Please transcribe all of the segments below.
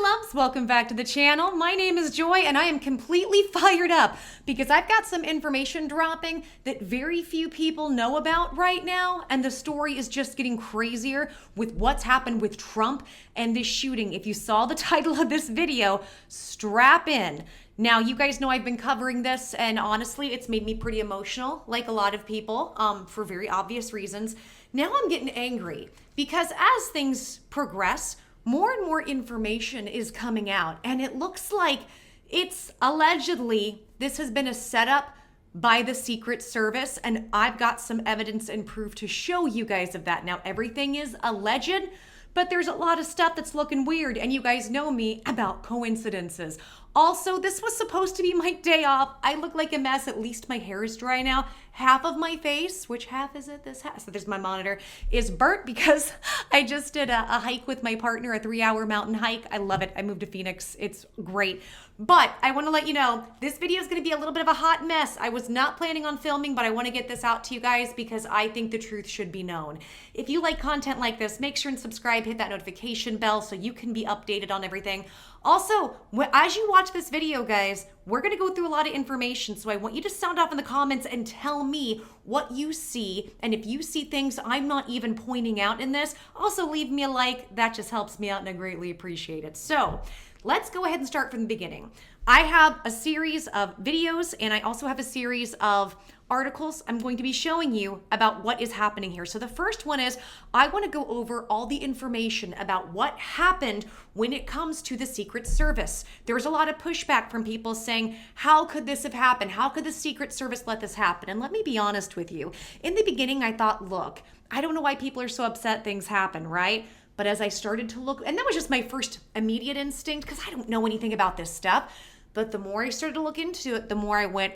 loves, welcome back to the channel. My name is Joy and I am completely fired up because I've got some information dropping that very few people know about right now, and the story is just getting crazier with what's happened with Trump and this shooting. If you saw the title of this video, strap in. Now, you guys know I've been covering this, and honestly, it's made me pretty emotional, like a lot of people, for very obvious reasons. Now I'm getting angry because as things progress, more and more information is coming out, and it looks like it's allegedly, this has been a setup by the Secret Service, and I've got some evidence and proof to show you guys of that. Now, everything is alleged, but there's a lot of stuff that's looking weird, and you guys know me about coincidences. Also, this was supposed to be my day off. I look like a mess. At least my hair is dry now. Half of my face, which half is it? This half, so there's my monitor, is burnt because I just did a hike with my partner, a 3-hour mountain hike. I love it. I moved to Phoenix. It's great. But I want to let you know, this video is going to be a little bit of a hot mess. I was not planning on filming, but I want to get this out to you guys because I think the truth should be known. If you like content like this, make sure and subscribe, hit that notification bell so you can be updated on everything. Also, as you watch this video, guys, we're going to go through a lot of information, so I want you to sound off in the comments and tell me what you see, and if you see things I'm not even pointing out in this, also leave me a like. That just helps me out and I greatly appreciate it. So let's go ahead and start from the beginning. I have a series of videos and I also have a series of articles I'm going to be showing you about what is happening here. So the first one is I want to go over all the information about what happened when it comes to the Secret Service. There's a lot of pushback from people saying, how could this have happened? How could the Secret Service let this happen? And let me be honest with you. In the beginning, I thought, look, I don't know why people are so upset things happen, right? But as I started to look, and that was just my first immediate instinct because I don't know anything about this stuff. But the more I started to look into it, the more I went,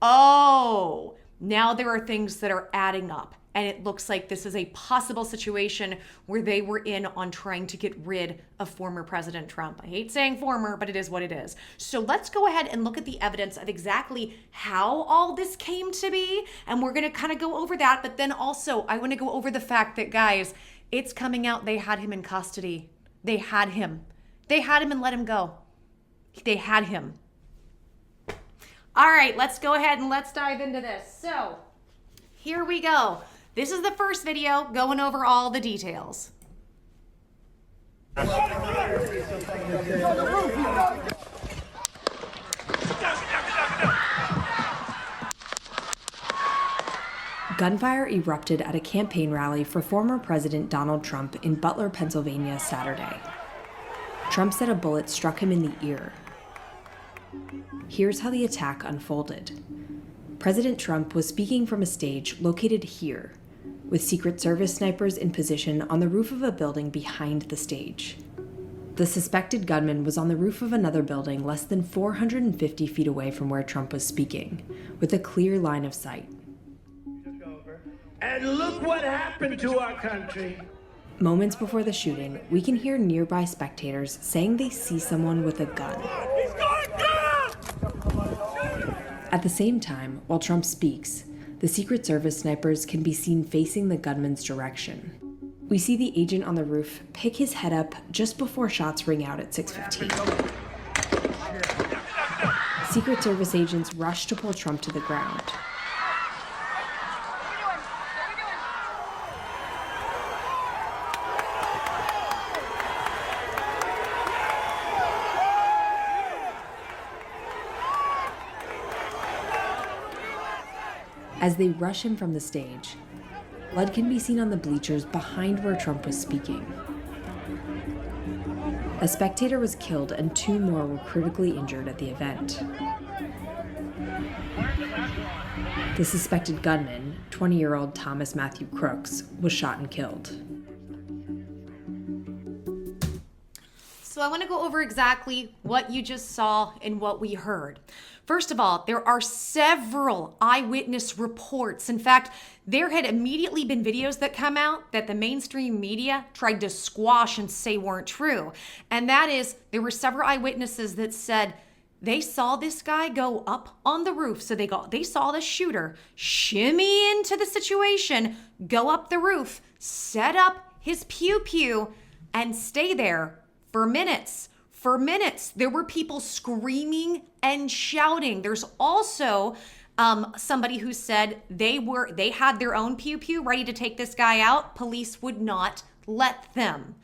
oh, now there are things that are adding up. And it looks like this is a possible situation where they were in on trying to get rid of former President Trump. I hate saying former, but it is what it is. So let's go ahead and look at the evidence of exactly how all this came to be. And we're going to kind of go over that. But then also, I want to go over the fact that, guys, it's coming out they had him in custody. They had him. They had him and let him go. They had him. All right, let's go ahead and let's dive into this. So here we go. This is the first video going over all the details. Gunfire erupted at a campaign rally for former President Donald Trump in Butler, Pennsylvania, Saturday. Trump said a bullet struck him in the ear. Here's how the attack unfolded. President Trump was speaking from a stage located here, with Secret Service snipers in position on the roof of a building behind the stage. The suspected gunman was on the roof of another building less than 450 feet away from where Trump was speaking, with a clear line of sight. And look what happened to our country. Moments before the shooting, we can hear nearby spectators saying they see someone with a gun. At the same time, while Trump speaks, the Secret Service snipers can be seen facing the gunman's direction. We see the agent on the roof pick his head up just before shots ring out at 6:15. Secret Service agents rush to pull Trump to the ground. As they rush him from the stage, blood can be seen on the bleachers behind where Trump was speaking. A spectator was killed and 2 more were critically injured at the event. The suspected gunman, 20-year-old Thomas Matthew Crooks, was shot and killed. So I want to go over exactly what you just saw and what we heard. First of all, there are several eyewitness reports. In fact, there had immediately been videos that come out that the mainstream media tried to squash and say weren't true. And that is, there were several eyewitnesses that said they saw this guy go up on the roof. So they saw the shooter shimmy into the situation, go up the roof, set up his pew-pew, and stay there for minutes, for minutes. There were people screaming and shouting. There's also somebody who said they had their own pew pew ready to take this guy out. Police would not let them.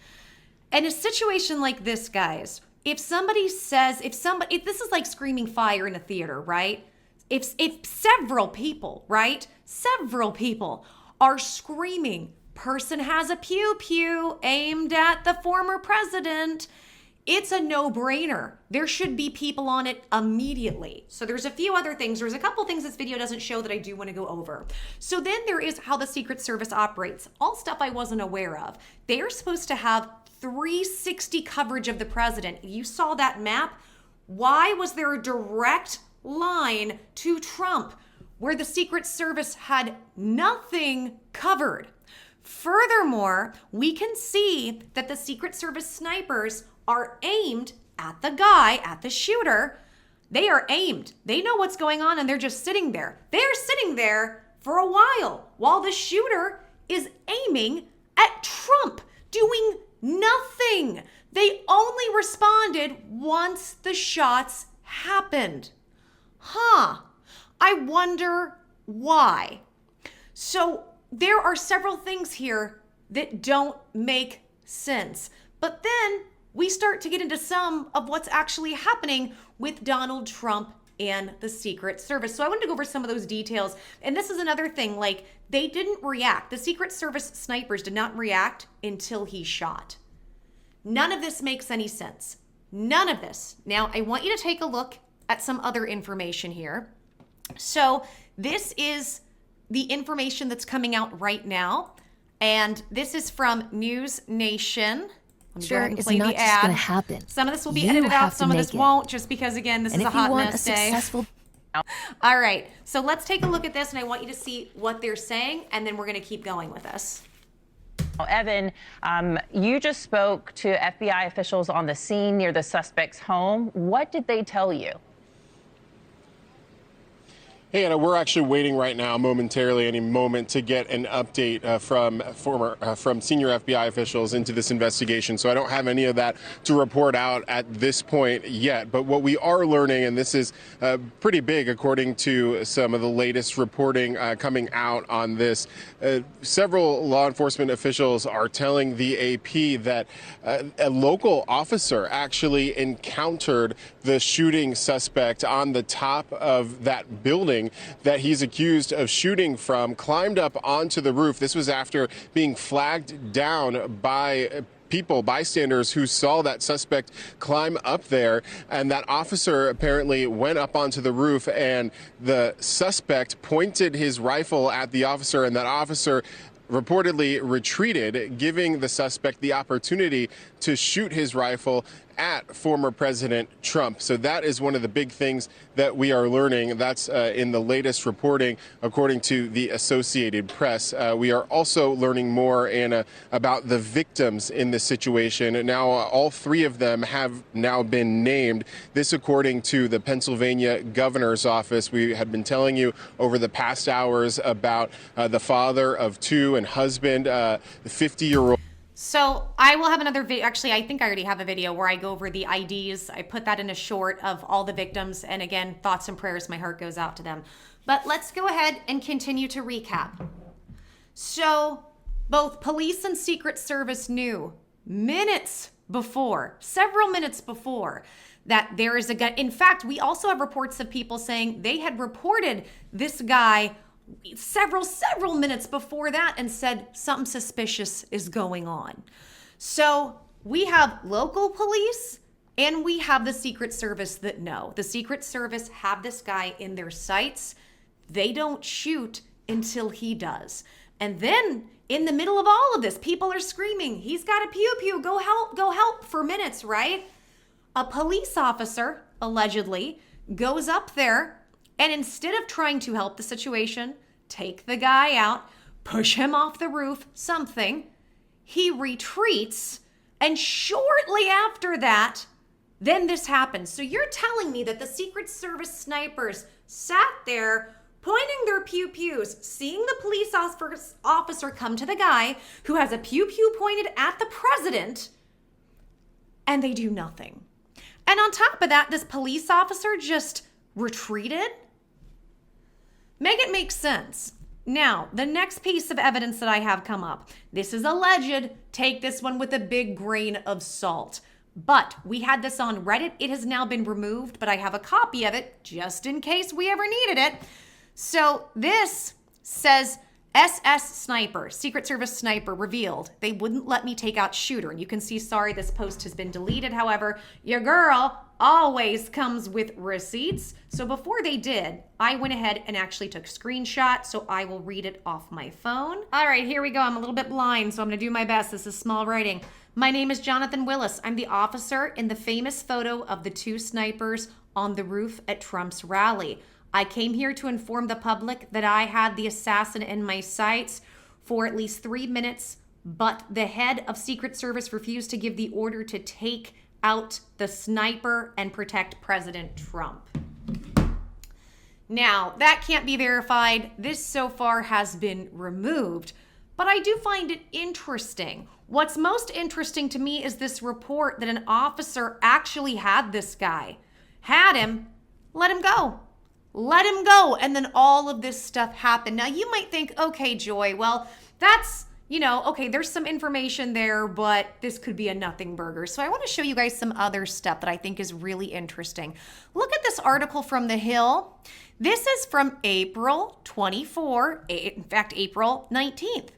In a situation like this, guys, if this is like screaming fire in a theater, right? If several people are screaming, person has a pew pew aimed at the former president, it's a no-brainer. There should be people on it immediately. So there's a few other things. There's a couple things this video doesn't show that I do want to go over. So then there is how the Secret Service operates. All stuff I wasn't aware of. They are supposed to have 360 coverage of the president. You saw that map. Why was there a direct line to Trump where the Secret Service had nothing covered? Furthermore, we can see that the Secret Service snipers are aimed at the guy, at the shooter. They are aimed. They know what's going on and they're just sitting there. They're sitting there for a while the shooter is aiming at Trump, doing nothing. They only responded once the shots happened. I wonder why. So there are several things here that don't make sense. But then we start to get into some of what's actually happening with Donald Trump and the Secret Service. So I wanted to go over some of those details. And this is another thing, like they didn't react. The Secret Service snipers did not react until he shot. None of this makes any sense. None of this. Now, I want you to take a look at some other information here. So this is the information that's coming out right now. And this is from News Nation. Sure, it's not just going to happen. Some of this will be edited out, some of this won't, just because, again, this is a hot mess day. All right, so let's take a look at this, and I want you to see what they're saying, and then we're going to keep going with this. Evan, you just spoke to FBI officials on the scene near the suspect's home. What did they tell you? Hey, Anna, we're actually waiting right now, momentarily, any moment, to get an update from senior FBI officials into this investigation. So I don't have any of that to report out at this point yet. But what we are learning, and this is pretty big according to some of the latest reporting coming out on this, several law enforcement officials are telling the AP that a local officer actually encountered the shooting suspect on the top of that building that he's accused of shooting from, climbed up onto the roof. This was after being flagged down by bystanders who saw that suspect climb up there, and that officer apparently went up onto the roof, and the suspect pointed his rifle at the officer, and that officer reportedly retreated, giving the suspect the opportunity to shoot his rifle at former President Trump. So that is one of the big things that we are learning. That's in the latest reporting, according to the Associated Press. We are also learning more, Anna, about the victims in this situation. Now, all three of them have now been named. This, according to the Pennsylvania governor's office. We had been telling you over the past hours about the father of two and husband, the 50-year-old. So I will have another video. Actually, I think I already have a video where I go over the IDs. I put that in a short of all the victims. And again, thoughts and prayers. My heart goes out to them. But let's go ahead and continue to recap. So both police and Secret Service knew several minutes before, that there is a gun. In fact, we also have reports of people saying they had reported this guy several minutes before that and said something suspicious is going on. So we have local police and we have the Secret Service that know. The Secret Service have this guy in their sights. They don't shoot until he does. And then in the middle of all of this, people are screaming, he's got a pew pew, go help for minutes, right? A police officer, allegedly, goes up there, and instead of trying to help the situation, take the guy out, push him off the roof, something, he retreats, and shortly after that, then this happens. So you're telling me that the Secret Service snipers sat there pointing their pew-pews, seeing the police officer come to the guy who has a pew-pew pointed at the president, and they do nothing. And on top of that, this police officer just retreated? Make it make sense. Now, the next piece of evidence that I have come up. This is alleged. Take this one with a big grain of salt. But we had this on Reddit. It has now been removed, but I have a copy of it just in case we ever needed it. So this says SS sniper, Secret Service sniper revealed. They wouldn't let me take out shooter. And you can see, sorry, this post has been deleted. However, your girl always comes with receipts. So before they did, I went ahead and actually took a screenshot. So I will read it off my phone. All right, here we go. I'm a little bit blind, so I'm going to do my best. This is small writing. My name is Jonathan Willis. I'm the officer in the famous photo of the two snipers on the roof at Trump's rally. I came here to inform the public that I had the assassin in my sights for at least 3 minutes, but the head of Secret Service refused to give the order to take out the sniper and protect President Trump. Now, that can't be verified. This so far has been removed, but I do find it interesting. What's most interesting to me is this report that an officer actually had this guy. Had him, let him go. Let him go. And then all of this stuff happened. Now, you might think, okay, Joy, well, that's, okay, there's some information there, but this could be a nothing burger. So I want to show you guys some other stuff that I think is really interesting. Look at this article from The Hill. This is from April 24, in fact, April 19th.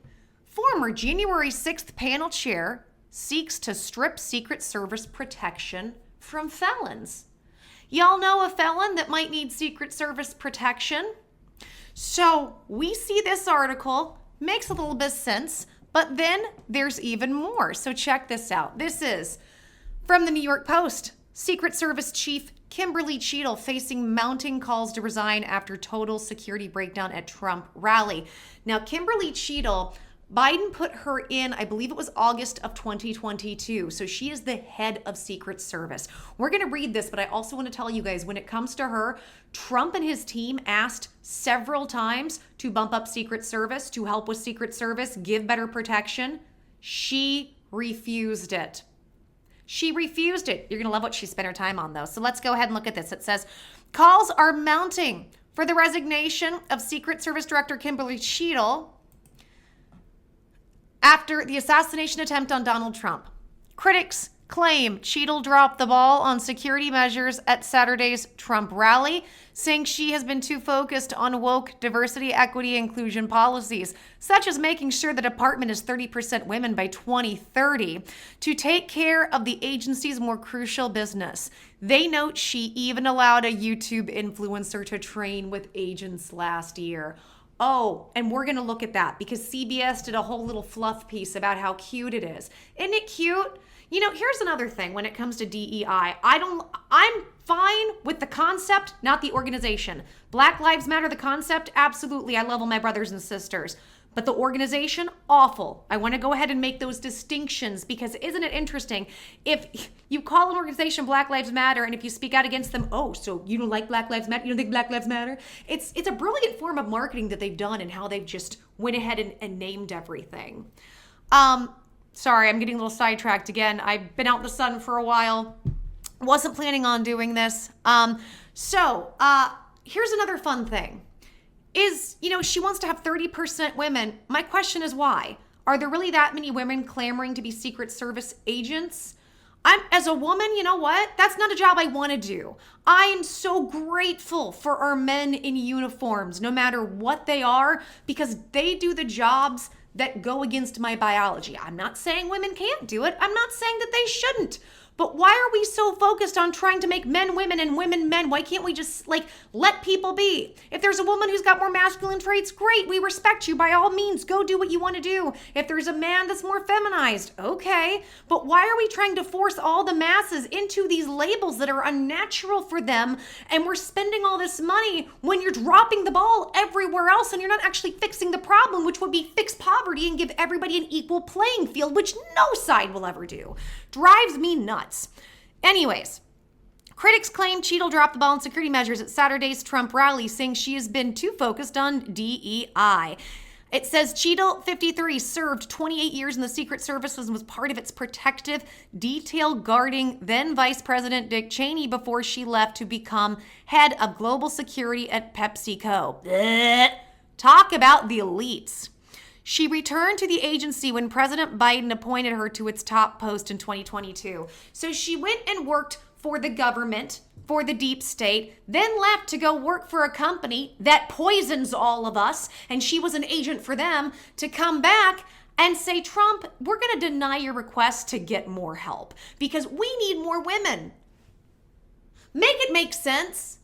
Former January 6th panel chair seeks to strip Secret Service protection from felons. Y'all know a felon that might need Secret Service protection? So we see this article, makes a little bit of sense, but then there's even more. So check this out. This is from the New York Post. Secret Service Chief Kimberly Cheadle facing mounting calls to resign after total security breakdown at Trump rally. Now, Kimberly Cheadle, Biden put her in, I believe it was August of 2022. So she is the head of Secret Service. We're going to read this, but I also want to tell you guys, when it comes to her, Trump and his team asked several times to bump up Secret Service, to help with Secret Service, give better protection. She refused it. She refused it. You're going to love what she spent her time on, though. So let's go ahead and look at this. It says, calls are mounting for the resignation of Secret Service Director Kimberly Cheadle after the assassination attempt on Donald Trump. Critics claim Cheadle dropped the ball on security measures at Saturday's Trump rally, saying she has been too focused on woke diversity, equity, inclusion policies, such as making sure the department is 30% women by 2030, to take care of the agency's more crucial business. They note she even allowed a YouTube influencer to train with agents last year. Oh, and we're going to look at that because CBS did a whole little fluff piece about how cute it is. Isn't it cute? Here's another thing when it comes to DEI. I'm fine with the concept, not the organization. Black Lives Matter, the concept, absolutely. I love all my brothers and sisters. But the organization, awful. I want to go ahead and make those distinctions because isn't it interesting? If you call an organization Black Lives Matter and if you speak out against them, oh, so you don't like Black Lives Matter? You don't think Black Lives Matter? It's a brilliant form of marketing that they've done and how they've just went ahead and named everything. Sorry, I'm getting a little sidetracked again. I've been out in the sun for a while. Wasn't planning on doing this. Here's another fun thing. She wants to have 30% women. My question is why? Are there really that many women clamoring to be Secret Service agents? As a woman, you know what? That's not a job I want to do. I am so grateful for our men in uniforms, no matter what they are, because they do the jobs that go against my biology. I'm not saying women can't do it. I'm not saying that they shouldn't. But why are we so focused on trying to make men women and women men? Why can't we just let people be? If there's a woman who's got more masculine traits, great, we respect you. By all means, go do what you want to do. If there's a man that's more feminized, okay. But why are we trying to force all the masses into these labels that are unnatural for them? And we're spending all this money when you're dropping the ball everywhere else and you're not actually fixing the problem, which would be fix poverty and give everybody an equal playing field, which no side will ever do. Drives me nuts. Anyways, critics claim Cheadle dropped the ball on security measures at Saturday's Trump rally, saying she has been too focused on DEI. It says Cheadle, 53, served 28 years in the Secret Service and was part of its protective detail guarding then Vice President Dick Cheney before she left to become head of global security at PepsiCo. Blech. Talk about the elites. She returned to the agency when President Biden appointed her to its top post in 2022. So she went and worked for the government, for the deep state, then left to go work for a company that poisons all of us, and she was an agent for them, to come back and say, Trump, we're going to deny your request to get more help because we need more women. Make it make sense.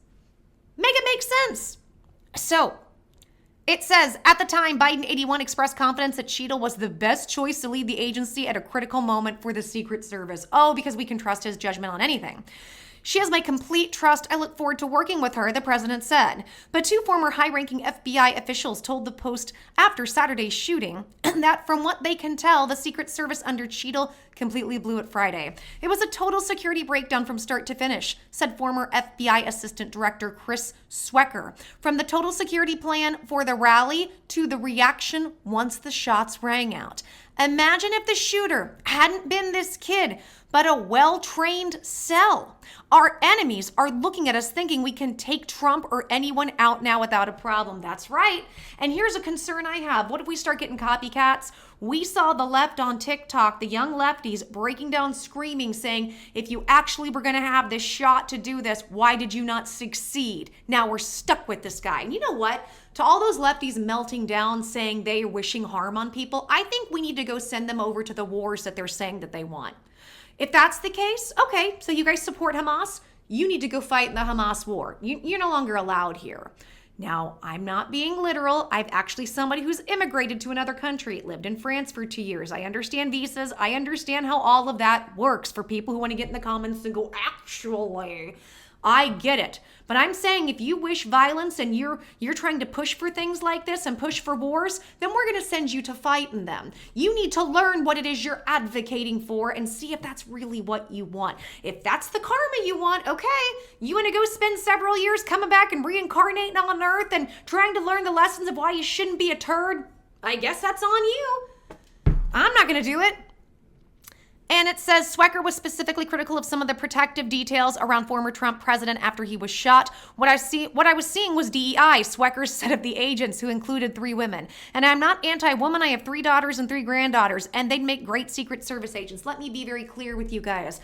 Make it make sense. So, it says, at the time, Biden 81 expressed confidence that Cheadle was the best choice to lead the agency at a critical moment for the Secret Service. Oh, because we can trust his judgment on anything. She has my complete trust. I look forward to working with her, the president said. But two former high-ranking FBI officials told the Post after Saturday's shooting that from what they can tell, the Secret Service under Cheadle completely blew it Friday. It was a total security breakdown from start to finish, said former FBI Assistant Director Chris Swecker. From the total security plan for the rally to the reaction once the shots rang out. Imagine if the shooter hadn't been this kid, but a well-trained cell. Our enemies are looking at us thinking we can take Trump or anyone out now without a problem. That's right. And here's a concern I have. What if we start getting copycats? We saw the left on TikTok, the young lefties breaking down, screaming, saying, if you actually were going to have this shot to do this, why did you not succeed? Now we're stuck with this guy. And you know what? To all those lefties melting down, saying they are wishing harm on people, I think we need to go send them over to the wars that they're saying that they want. If that's the case, okay, so you guys support Hamas, you need to go fight in the Hamas war. You're no longer allowed here. Now, I'm not being literal. I've actually somebody who's immigrated to another country, lived in France for 2 years. I understand visas. I understand how all of that works for people who want to get in the comments and go, actually, I get it. But I'm saying if you wish violence and you're trying to push for things like this and push for wars, then we're going to send you to fight in them. You need to learn what it is you're advocating for and see if that's really what you want. If that's the karma you want, okay, you want to go spend several years coming back and reincarnating on Earth and trying to learn the lessons of why you shouldn't be a turd, I guess that's on you. I'm not going to do it. And it says Swecker was specifically critical of some of the protective details around former Trump president after he was shot. What I was seeing was DEI, Swecker's set of the agents, who included 3 women. And I'm not anti-woman. I have 3 daughters and 3 granddaughters, and they'd make great Secret Service agents. Let me be very clear with you guys.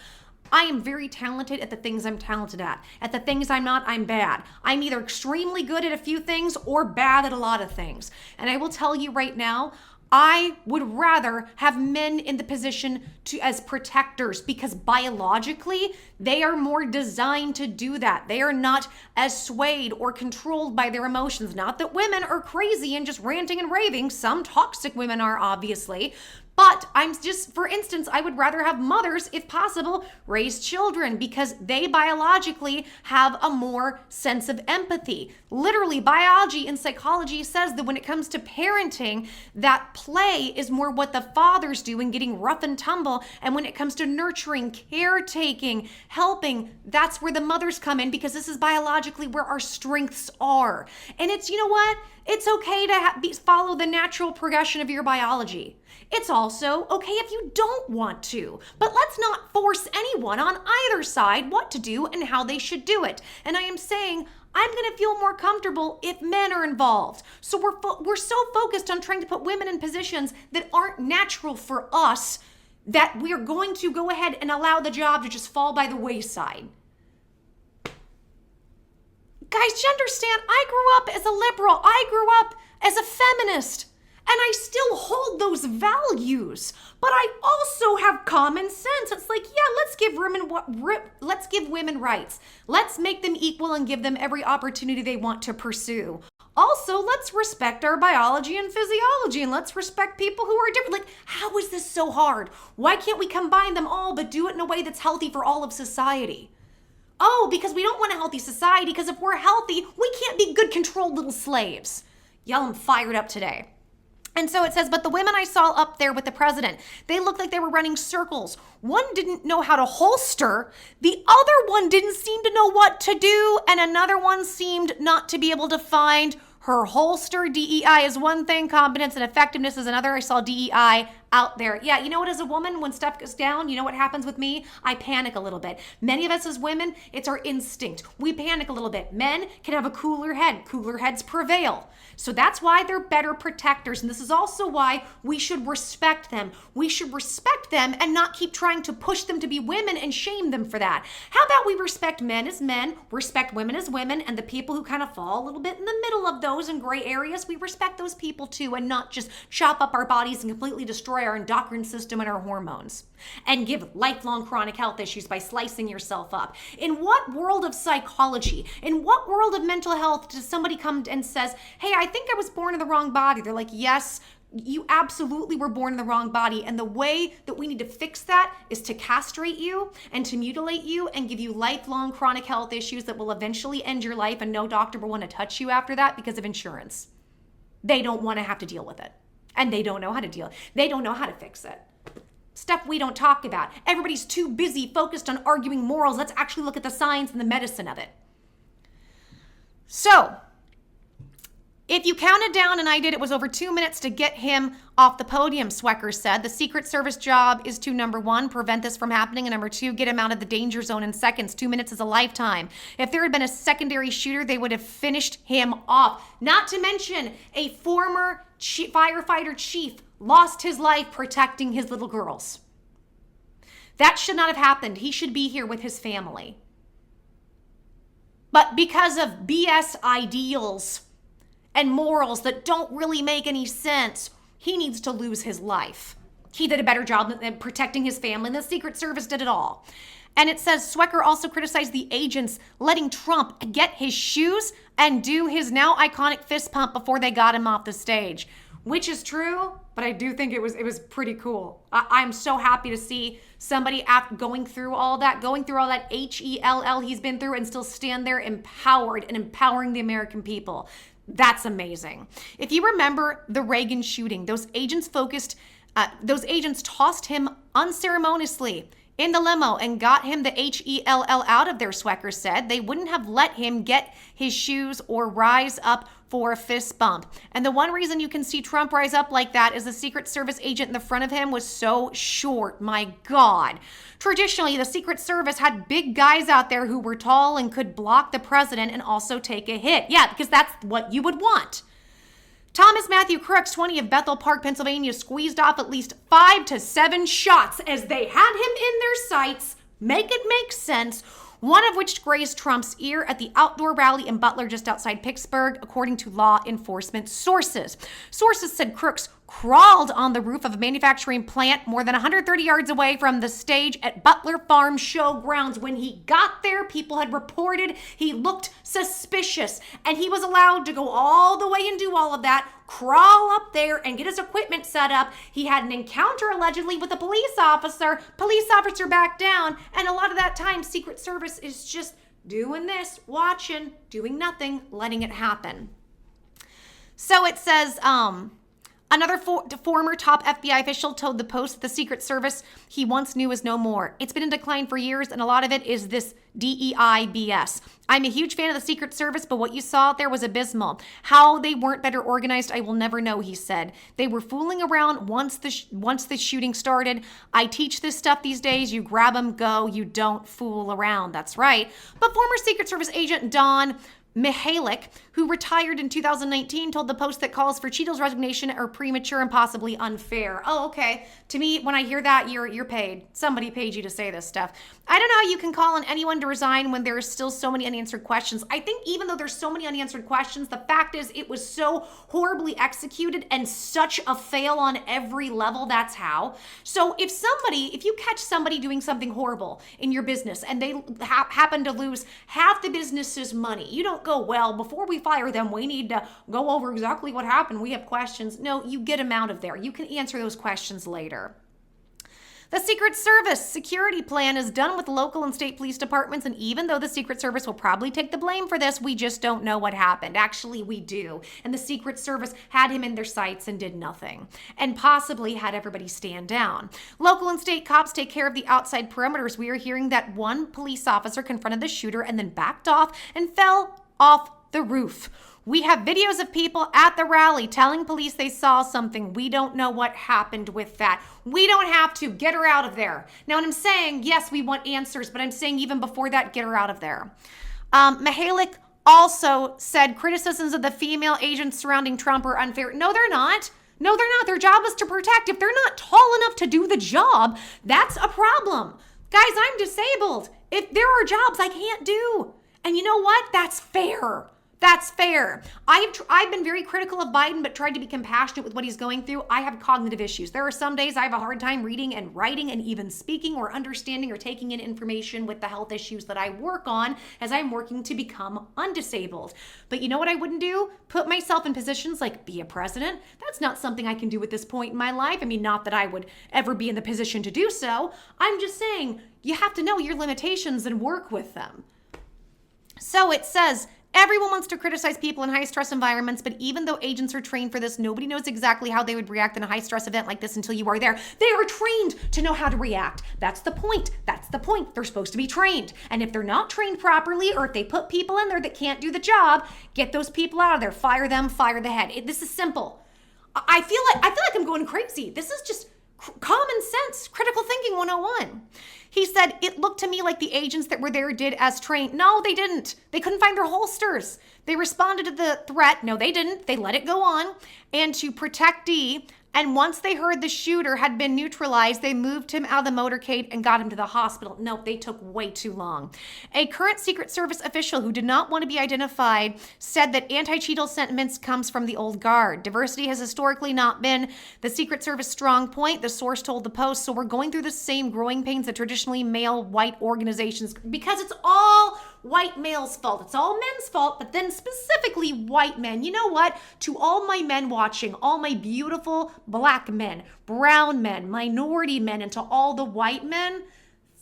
I am very talented at the things I'm talented at. At the things I'm not, I'm bad. I'm either extremely good at a few things or bad at a lot of things. And I will tell you right now, I would rather have men in the position as protectors because biologically they are more designed to do that. They are not as swayed or controlled by their emotions. Not that women are crazy and just ranting and raving. Some toxic women are, obviously. But I'm just, for instance, I would rather have mothers, if possible, raise children because they biologically have a more sense of empathy. Literally, biology and psychology says that when it comes to parenting, that play is more what the fathers do in getting rough and tumble. And when it comes to nurturing, caretaking, helping, that's where the mothers come in because this is biologically where our strengths are. And it's, you know what? It's okay to follow the natural progression of your biology. It's also okay if you don't want to, but let's not force anyone on either side what to do and how they should do it. And I am saying I'm going to feel more comfortable if men are involved. So we're so focused on trying to put women in positions that aren't natural for us that we're going to go ahead and allow the job to just fall by the wayside. Guys, you understand, I grew up as a liberal. I grew up as a feminist. And I still hold those values, but I also have common sense. It's like, yeah, let's give women rights. Let's make them equal and give them every opportunity they want to pursue. Also, let's respect our biology and physiology, and let's respect people who are different. Like, how is this so hard? Why can't we combine them all, but do it in a way that's healthy for all of society? Oh, because we don't want a healthy society, because if we're healthy, we can't be good controlled little slaves. Y'all, I'm fired up today. And so it says, but the women I saw up there with the president, they looked like they were running circles. One didn't know how to holster. The other one didn't seem to know what to do. And another one seemed not to be able to find Her holster, DEI is one thing, competence and effectiveness is another. I saw DEI out there. Yeah, you know what, as a woman, when stuff goes down, you know what happens with me? I panic a little bit. Many of us as women, it's our instinct. We panic a little bit. Men can have a cooler head. Cooler heads prevail. So that's why they're better protectors. And this is also why we should respect them. We should respect them and not keep trying to push them to be women and shame them for that. How about we respect men as men, respect women as women, and the people who kind of fall a little bit in the middle of those in gray areas, we respect those people too, and not just chop up our bodies and completely destroy our endocrine system and our hormones and give lifelong chronic health issues by slicing yourself up. In what world of psychology, in what world of mental health does somebody come and says, hey, I think I was born in the wrong body? They're like, yes, you absolutely were born in the wrong body. And the way that we need to fix that is to castrate you and to mutilate you and give you lifelong chronic health issues that will eventually end your life, and no doctor will want to touch you after that because of insurance. They don't want to have to deal with it. And they don't know how to deal. They don't know how to fix it. Stuff we don't talk about. Everybody's too busy focused on arguing morals. Let's actually look at the science and the medicine of it. So, if you counted down, and I did, it was over 2 minutes to get him off the podium, Swecker said. The Secret Service job is to, number one, prevent this from happening, and number two, get him out of the danger zone in seconds. 2 minutes is a lifetime. If there had been a secondary shooter, they would have finished him off. Not to mention, a former firefighter chief lost his life protecting his little girls. That should not have happened. He should be here with his family. But because of BS ideals and morals that don't really make any sense, he needs to lose his life. He did a better job than protecting his family, and the Secret Service did it all. And it says Swecker also criticized the agents letting Trump get his shoes and do his now iconic fist pump before they got him off the stage, which is true, but I do think it was pretty cool. I'm so happy to see somebody going through all that HELL he's been through and still stand there empowered and empowering the American people. That's amazing. If you remember the Reagan shooting, those agents tossed him unceremoniously in the limo and got him the HELL out of there, Swecker said. They wouldn't have let him get his shoes or rise up for a fist bump. And the one reason you can see Trump rise up like that is the Secret Service agent in the front of him was so short. My God. Traditionally, the Secret Service had big guys out there who were tall and could block the president and also take a hit. Yeah, because that's what you would want. Thomas Matthew Crooks, 20 of Bethel Park, Pennsylvania, squeezed off at least 5 to 7 shots as they had him in their sights. Make it make sense. One of which grazed Trump's ear at the outdoor rally in Butler just outside Pittsburgh, according to law enforcement sources. Sources said Crooks crawled on the roof of a manufacturing plant more than 130 yards away from the stage at Butler Farm Showgrounds. When he got there, people had reported he looked suspicious, and he was allowed to go all the way and do all of that, crawl up there and get his equipment set up. He had an encounter allegedly with a police officer. Police officer backed down, and a lot of that time, Secret Service is just doing this, watching, doing nothing, letting it happen. So it says, another former top FBI official told the Post that the Secret Service he once knew is no more. It's been in decline for years, and a lot of it is this DEI BS. I'm a huge fan of the Secret Service, but what you saw out there was abysmal. How they weren't better organized, I will never know, he said. They were fooling around once the shooting started. I teach this stuff these days. You grab them, go. You don't fool around. That's right. But former Secret Service agent Don Mihalik, who retired in 2019, told the Post that calls for Cheadle's resignation are premature and possibly unfair. Oh, okay. To me, when I hear that, you're paid. Somebody paid you to say this stuff. I don't know how you can call on anyone to resign when there are still so many unanswered questions. I think even though there's so many unanswered questions, the fact is it was so horribly executed and such a fail on every level. That's how. So if you catch somebody doing something horrible in your business and they happen to lose half the business's money, you don't go, well, before we fire them, we need to go over exactly what happened. We have questions. No, you get them out of there. You can answer those questions later. The Secret Service security plan is done with local and state police departments, and even though the Secret Service will probably take the blame for this, we just don't know what happened. Actually, we do. And the Secret Service had him in their sights and did nothing, and possibly had everybody stand down. Local and state cops take care of the outside perimeters. We are hearing that one police officer confronted the shooter and then backed off and fell off the roof. We have videos of people at the rally telling police they saw something. We don't know what happened with that. We don't have to. Get her out of there. Now, when I'm saying, yes, we want answers, but I'm saying even before that, get her out of there. Mihalik also said criticisms of the female agents surrounding Trump are unfair. No, they're not. No, they're not. Their job is to protect. If they're not tall enough to do the job, that's a problem. Guys, I'm disabled. If there are jobs I can't do. And you know what? That's fair. That's fair. I've been very critical of Biden, but tried to be compassionate with what he's going through. I have cognitive issues. There are some days I have a hard time reading and writing and even speaking or understanding or taking in information with the health issues that I work on as I'm working to become undisabled. But you know what I wouldn't do? Put myself in positions like be a president. That's not something I can do at this point in my life. I mean, not that I would ever be in the position to do so. I'm just saying you have to know your limitations and work with them. So it says, everyone wants to criticize people in high-stress environments, but even though agents are trained for this, nobody knows exactly how they would react in a high-stress event like this until you are there. They are trained to know how to react. That's the point. That's the point. They're supposed to be trained. And if they're not trained properly, or if they put people in there that can't do the job, get those people out of there. Fire them, fire the head. This is simple. I feel like I'm going crazy. This is just common sense, critical thinking 101. He said, it looked to me like the agents that were there did as trained. No, they didn't. They couldn't find their holsters. They responded to the threat. No, they didn't. They let it go on. And to protect Dee, and once they heard the shooter had been neutralized, they moved him out of the motorcade and got him to the hospital. No, they took way too long. A current Secret Service official who did not want to be identified said that anti-Cheeto sentiments comes from the old guard. Diversity has historically not been the Secret Service strong point, the source told the Post. So we're going through the same growing pains that traditionally male white organizations, because it's all white males' fault. It's all men's fault, but then specifically white men. You know what? To all my men watching, all my beautiful black men, brown men, minority men, and to all the white men,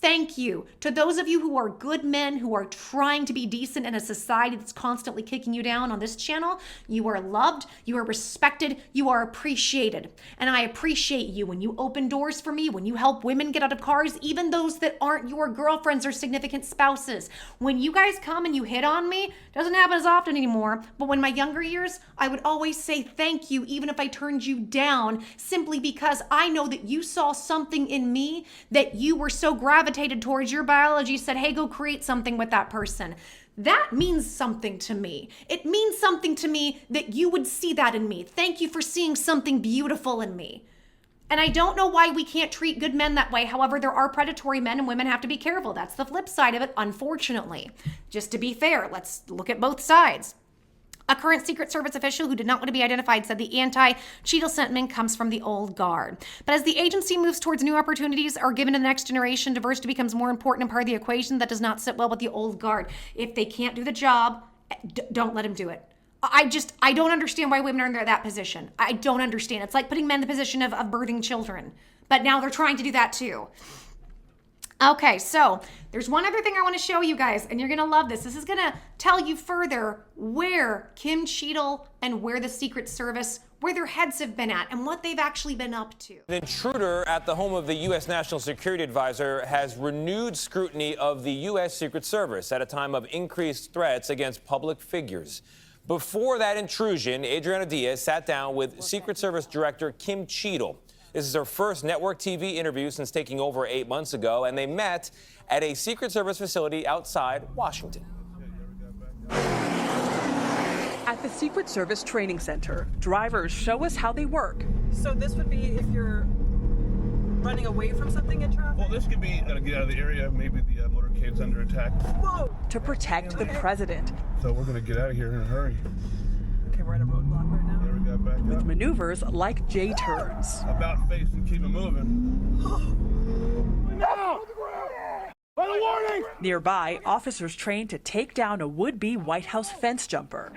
thank you. To those of you who are good men, who are trying to be decent in a society that's constantly kicking you down on this channel, you are loved, you are respected, you are appreciated. And I appreciate you when you open doors for me, when you help women get out of cars, even those that aren't your girlfriends or significant spouses. When you guys come and you hit on me, doesn't happen as often anymore, but when my younger years, I would always say thank you, even if I turned you down, simply because I know that you saw something in me that you were so gravitated towards. Your biology said, hey, go create something with that person. That means something to me. It means something to me that you would see that in me. Thank you for seeing something beautiful in me. And I don't know why we can't treat good men that way. However, there are predatory men and women have to be careful. That's the flip side of it, unfortunately. Just to be fair, let's look at both sides. A current Secret Service official who did not want to be identified said the anti-Cheeto sentiment comes from the old guard. But as the agency moves towards new opportunities are given to the next generation, diversity becomes more important and part of the equation that does not sit well with the old guard. If they can't do the job, don't let them do it. I don't understand why women are in that position. I don't understand. It's like putting men in the position of birthing children. But now they're trying to do that too. Okay, so there's one other thing I want to show you guys, and you're going to love this. This is going to tell you further where Kim Cheadle and where the Secret Service, where their heads have been at and what they've actually been up to. An intruder at the home of the U.S. National Security Advisor has renewed scrutiny of the U.S. Secret Service at a time of increased threats against public figures. Before that intrusion, Adriana Diaz sat down with Secret Service Director Kim Cheadle. This is her first network TV interview since taking over 8 months ago, and they met at a Secret Service facility outside Washington. At the Secret Service Training Center, drivers show us how they work. So this would be if you're running away from something in traffic? Well, this could be to get out of the area. Maybe the motorcade's under attack. Whoa! To protect the president. So we're going to get out of here in a hurry. Okay, we're at a roadblock right now. There we got back up. With maneuvers like J-turns. About face and keep it moving. Now! By the warning! Nearby, officers trained to take down a would-be White House fence jumper.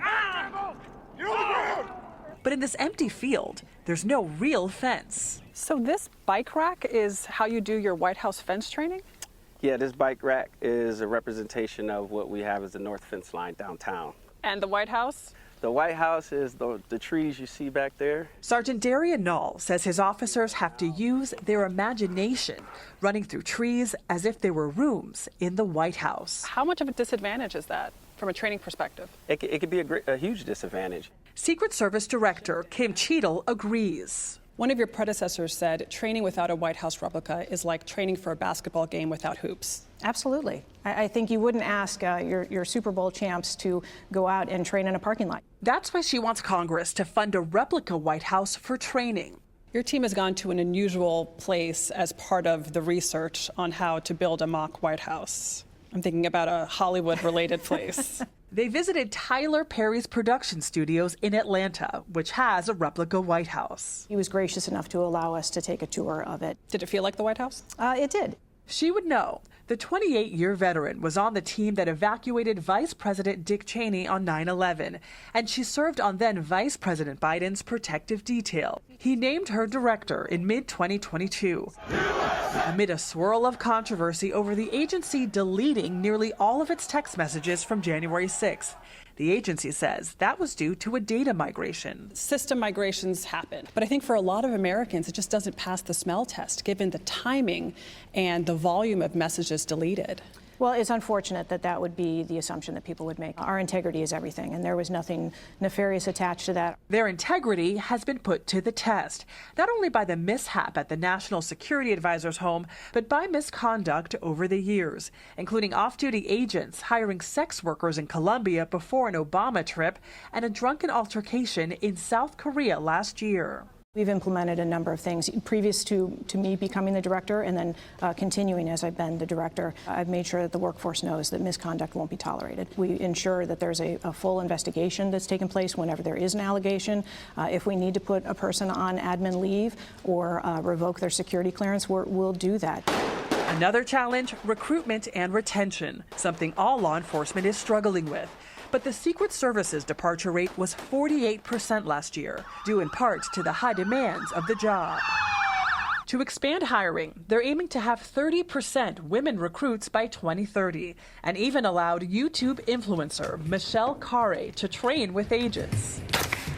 You're on the ground! But in this empty field, there's no real fence. So this bike rack is how you do your White House fence training? Yeah, this bike rack is a representation of what we have as the north fence line downtown. And the White House? The White House is the trees you see back there. Sergeant Darian Null says his officers have to use their imagination, running through trees as if they were rooms in the White House. How much of a disadvantage is that from a training perspective? It could be a huge disadvantage. Secret Service Director Kim Cheadle agrees. One of your predecessors said training without a White House replica is like training for a basketball game without hoops. Absolutely. I think you wouldn't ask your Super Bowl champs to go out and train in a parking lot. That's why she wants Congress to fund a replica White House for training. Your team has gone to an unusual place as part of the research on how to build a mock White House. I'm thinking about a Hollywood-related place. They visited Tyler Perry's production studios in Atlanta, which has a replica White House. He was gracious enough to allow us to take a tour of it. Did it feel like the White House? It did. She would know. The 28-year veteran was on the team that evacuated Vice President Dick Cheney on 9/11, and she served on then Vice President Biden's protective detail. He named her director in mid-2022. Amid a swirl of controversy over the agency deleting nearly all of its text messages from January 6th. The agency says that was due to a data migration. System migrations happen, but I think for a lot of Americans, it just doesn't pass the smell test, given the timing and the volume of messages deleted. Well, it's unfortunate that that would be the assumption that people would make. Our integrity is everything, and there was nothing nefarious attached to that. Their integrity has been put to the test, not only by the mishap at the National Security Advisor's home, but by misconduct over the years, including off-duty agents hiring sex workers in Colombia before an Obama trip and a drunken altercation in South Korea last year. We've implemented a number of things previous to me becoming the director, and then continuing as I've been the director. I've made sure that the workforce knows that misconduct won't be tolerated. We ensure that there's a full investigation that's taken place whenever there is an allegation. If we need to put a person on admin leave or revoke their security clearance, we'll do that. Another challenge, recruitment and retention, something all law enforcement is struggling with. But the Secret Service's departure rate was 48% last year, due in part to the high demands of the job. To expand hiring, they're aiming to have 30% women recruits by 2030, and even allowed YouTube influencer Michelle Carre to train with agents.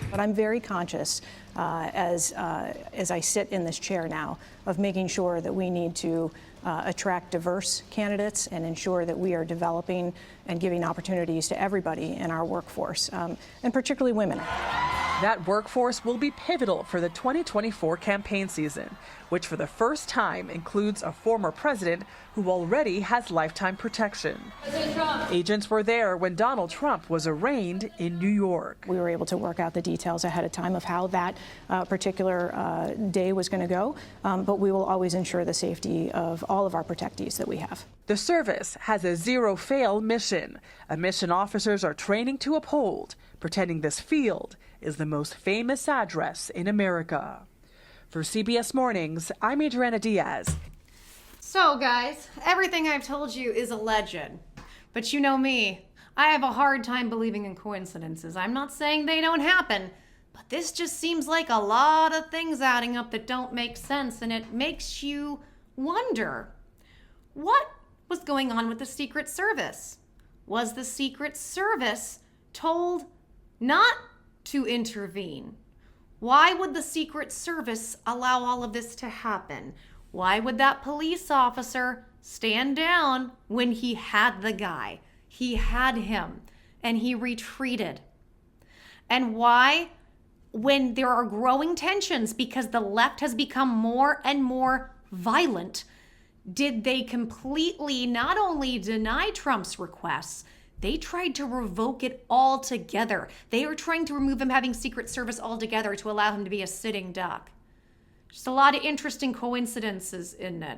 But I'm very conscious as I sit in this chair now of making sure that we need to attract diverse candidates and ensure that we are developing and giving opportunities to everybody in our workforce, and particularly women. That workforce will be pivotal for the 2024 campaign season, which for the first time includes a former president who already has lifetime protection. Agents were there when Donald Trump was arraigned in New York. We were able to work out the details ahead of time of how that particular day was going to go, but we will always ensure the safety of all of our protectees that we have. The service has a zero-fail mission, a mission officers are training to uphold, pretending this field is the most famous address in America. For CBS Mornings, I'm Adriana Diaz. So, guys, everything I've told you is a legend. But you know me, I have a hard time believing in coincidences. I'm not saying they don't happen, but this just seems like a lot of things adding up that don't make sense, and it makes you wonder, what was going on with the Secret Service? Was the Secret Service told not to intervene? Why would the Secret Service allow all of this to happen? Why would that police officer stand down when he had the guy? He had him, and he retreated. And why, when there are growing tensions because the left has become more and more violent, did they completely not only deny Trump's requests, they tried to revoke it altogether. They were trying to remove him having Secret Service altogether to allow him to be a sitting duck. Just a lot of interesting coincidences in it.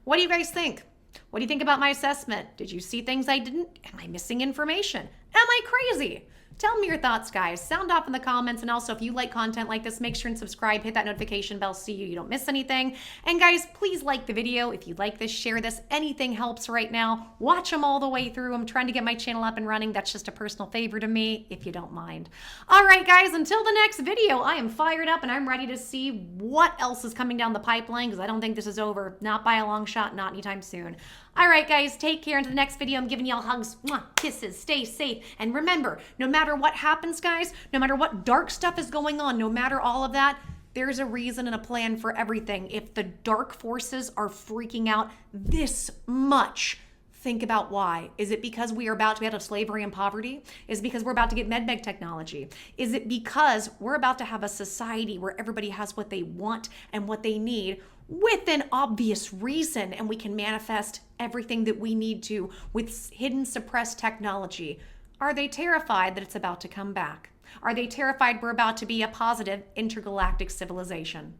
What do you guys think? What do you think about my assessment? Did you see things I didn't? Am I missing information? Am I crazy? Tell me your thoughts, guys. Sound off in the comments. And also, if you like content like this, make sure and subscribe. Hit that notification bell so you don't miss anything. And guys, please like the video. If you like this, share this. Anything helps right now. Watch them all the way through. I'm trying to get my channel up and running. That's just a personal favor to me, if you don't mind. All right, guys, until the next video, I am fired up and I'm ready to see what else is coming down the pipeline, because I don't think this is over. Not by a long shot, not anytime soon. All right, guys, take care. Until the next video, I'm giving y'all hugs, mwah, kisses, stay safe. And remember, no matter what happens, guys, no matter what dark stuff is going on, no matter all of that, there's a reason and a plan for everything. If the dark forces are freaking out this much, Think about why. Is it because we are about to be out of slavery and poverty? Is it because we're about to get medbag technology? Is it because we're about to have a society where everybody has what they want and what they need with an obvious reason, and we can manifest everything that we need to with hidden suppressed technology? Are they terrified that it's about to come back? Are they terrified we're about to be a positive intergalactic civilization?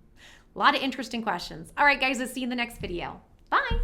A lot of interesting questions. All right, guys, I'll see you in the next video. Bye.